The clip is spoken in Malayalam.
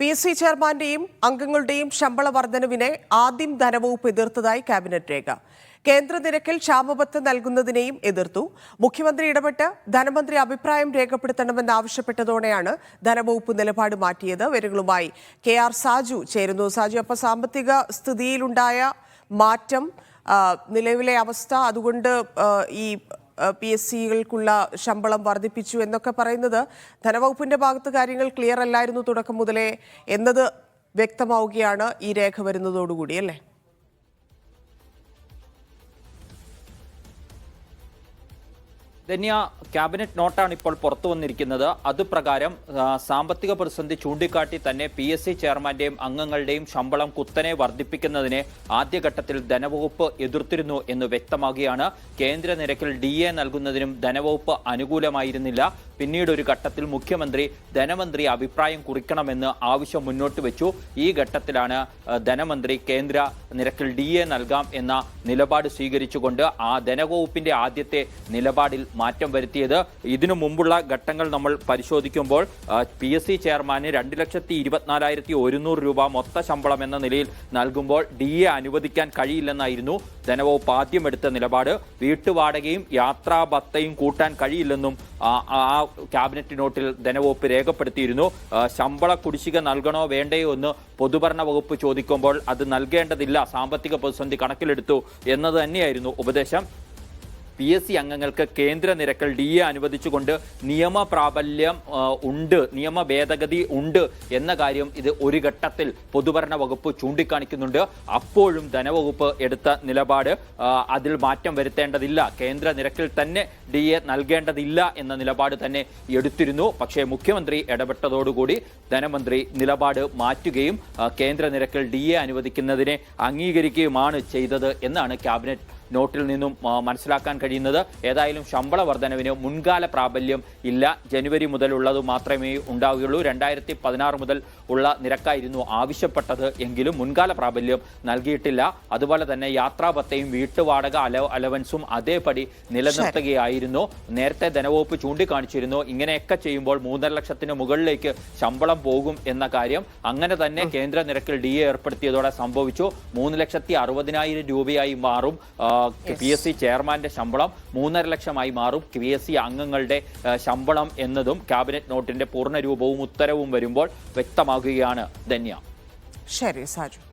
PSC ചെയർമാന്റെയും അംഗങ്ങളുടെയും ശമ്പള വർധനവിനെ ആദ്യം ധനവകുപ്പ് എതിർത്തതായി ക്യാബിനറ്റ് രേഖ. കേന്ദ്ര നിരക്കിൽ ക്ഷാമബത്ത നൽകുന്നതിനെയും എതിർത്തു. മുഖ്യമന്ത്രി ഇടപെട്ട് ധനമന്ത്രി അഭിപ്രായം രേഖപ്പെടുത്തണമെന്നാവശ്യപ്പെട്ടതോടെയാണ് ധനവകുപ്പ് നിലപാട് മാറ്റിയത്. വിവരങ്ങളുമായി KR സാജു ചേരുന്നു. സാജു, അപ്പോൾ സാമ്പത്തിക സ്ഥിതിയിലുണ്ടായ മാറ്റം, നിലവിലെ അവസ്ഥ, അതുകൊണ്ട് ഈ PSCകൾക്കുള്ള ശമ്പളം വർദ്ധിപ്പിച്ചു എന്നൊക്കെ പറയുന്നത് ധനവകുപ്പിന്റെ ഭാഗത്ത് കാര്യങ്ങൾ ക്ലിയർ അല്ലായിരുന്നു തുടക്കം മുതലേ എന്നത് വ്യക്തമാവുകയാണ് ഈ രേഖ വരുന്നതോടുകൂടി, അല്ലേ? ധന്യ, ക്യാബിനറ്റ് നോട്ടാണ് ഇപ്പോൾ പുറത്തു വന്നിരിക്കുന്നത്. അതുപ്രകാരം സാമ്പത്തിക പ്രതിസന്ധി ചൂണ്ടിക്കാട്ടി തന്നെ PSC ചെയർമാന്റെയും അംഗങ്ങളുടെയും ശമ്പളം കുത്തനെ വർദ്ധിപ്പിക്കുന്നതിനെ ആദ്യഘട്ടത്തിൽ ധനവകുപ്പ് എതിർത്തിരുന്നു എന്ന് വ്യക്തമാകുകയാണ്. കേന്ദ്ര നിരക്കിൽ DA നൽകുന്നതിനും ധനവകുപ്പ് അനുകൂലമായിരുന്നില്ല. പിന്നീട് ഒരു ഘട്ടത്തിൽ മുഖ്യമന്ത്രി ധനമന്ത്രി അഭിപ്രായം കുറിക്കണമെന്ന് ആവശ്യം മുന്നോട്ട് വെച്ചു. ഈ ഘട്ടത്തിലാണ് ധനമന്ത്രി കേന്ദ്ര നിരക്കിൽ DA നൽകാം എന്ന നിലപാട് സ്വീകരിച്ചുകൊണ്ട് ആ ധനവകുപ്പിന്റെ ആദ്യത്തെ നിലപാടിൽ മാറ്റം വരുത്തിയത്. ഇതിനു മുമ്പുള്ള ഘട്ടങ്ങൾ നമ്മൾ പരിശോധിക്കുമ്പോൾ PSC ചെയർമാന് 2,24,100 രൂപ മൊത്ത ശമ്പളം എന്ന നിലയിൽ നൽകുമ്പോൾ DA അനുവദിക്കാൻ കഴിയില്ലെന്നായിരുന്നു ധനവകുപ്പ് ആദ്യം എടുത്ത നിലപാട്. വീട്ടുവാടകയും യാത്രാ ഭത്തയും കൂട്ടാൻ കഴിയില്ലെന്നും ആ ക്യാബിനറ്റ് നോട്ടിൽ ധനവകുപ്പ് രേഖപ്പെടുത്തിയിരുന്നു. ശമ്പള കുടിശ്ശിക നൽകണോ വേണ്ടയോ എന്ന് പൊതുഭരണ വകുപ്പ് ചോദിക്കുമ്പോൾ അത് നൽകേണ്ടതില്ല, സാമ്പത്തിക പ്രതിസന്ധി കണക്കിലെടുത്തു എന്നത് തന്നെയായിരുന്നു ഉപദേശം. PSC അംഗങ്ങൾക്ക് കേന്ദ്ര നിരക്കിൽ DA അനുവദിച്ചുകൊണ്ട് നിയമപ്രാബല്യം ഉണ്ട്, നിയമ ഭേദഗതി ഉണ്ട് എന്ന കാര്യം ഇത് ഒരു ഘട്ടത്തിൽ പൊതുഭരണ വകുപ്പ് ചൂണ്ടിക്കാണിക്കുന്നുണ്ട്. അപ്പോഴും ധനവകുപ്പ് എടുത്ത നിലപാട് അതിൽ മാറ്റം വരുത്തേണ്ടതില്ല, കേന്ദ്ര നിരക്കിൽ തന്നെ DA നൽകേണ്ടതില്ല എന്ന നിലപാട് തന്നെ എടുത്തിരുന്നു. പക്ഷേ മുഖ്യമന്ത്രി ഇടപെട്ടതോടുകൂടി ധനമന്ത്രി നിലപാട് മാറ്റുകയും കേന്ദ്ര നിരക്കിൽ DA അനുവദിക്കുന്നതിനെ അംഗീകരിക്കുകയുമാണ് ചെയ്തത് എന്നാണ് ക്യാബിനറ്റ് നോട്ടിൽ നിന്നും മനസ്സിലാക്കാൻ കഴിയുന്നത്. ഏതായാലും ശമ്പള വർധനവിന് മുൻകാല പ്രാബല്യം ഇല്ല, ജനുവരി മുതലുള്ളത് മാത്രമേ ഉണ്ടാവുകയുള്ളൂ. 2016 മുതൽ ഉള്ള നിരക്കായിരുന്നു ആവശ്യപ്പെട്ടത് എങ്കിലും മുൻകാല പ്രാബല്യം നൽകിയിട്ടില്ല. അതുപോലെ തന്നെ യാത്രാഭത്തയും വീട്ടുവാടക അലവൻസും അതേപടി നിലനിർത്തുകയായിരുന്നു. നേരത്തെ ധനവകുപ്പ് ചൂണ്ടിക്കാണിച്ചിരുന്നു ഇങ്ങനെയൊക്കെ ചെയ്യുമ്പോൾ 3.5 ലക്ഷത്തിന് മുകളിലേക്ക് ശമ്പളം പോകും എന്ന കാര്യം. അങ്ങനെ തന്നെ കേന്ദ്ര നിരക്കിൽ DA ഏർപ്പെടുത്തിയതോടെ സംഭവിച്ചു. 3,60,000 രൂപയായി മാറും PSC ചെയർമാന്റെ ശമ്പളം, 3.5 ലക്ഷമായി മാറും PSC അംഗങ്ങളുടെ ശമ്പളം എന്നതും ക്യാബിനറ്റ് നോട്ടിന്റെ പൂർണ്ണ രൂപവും ഉത്തരവും വരുമ്പോൾ വ്യക്തമാകുകയാണ്. ധന്യ. ശരി സാജു.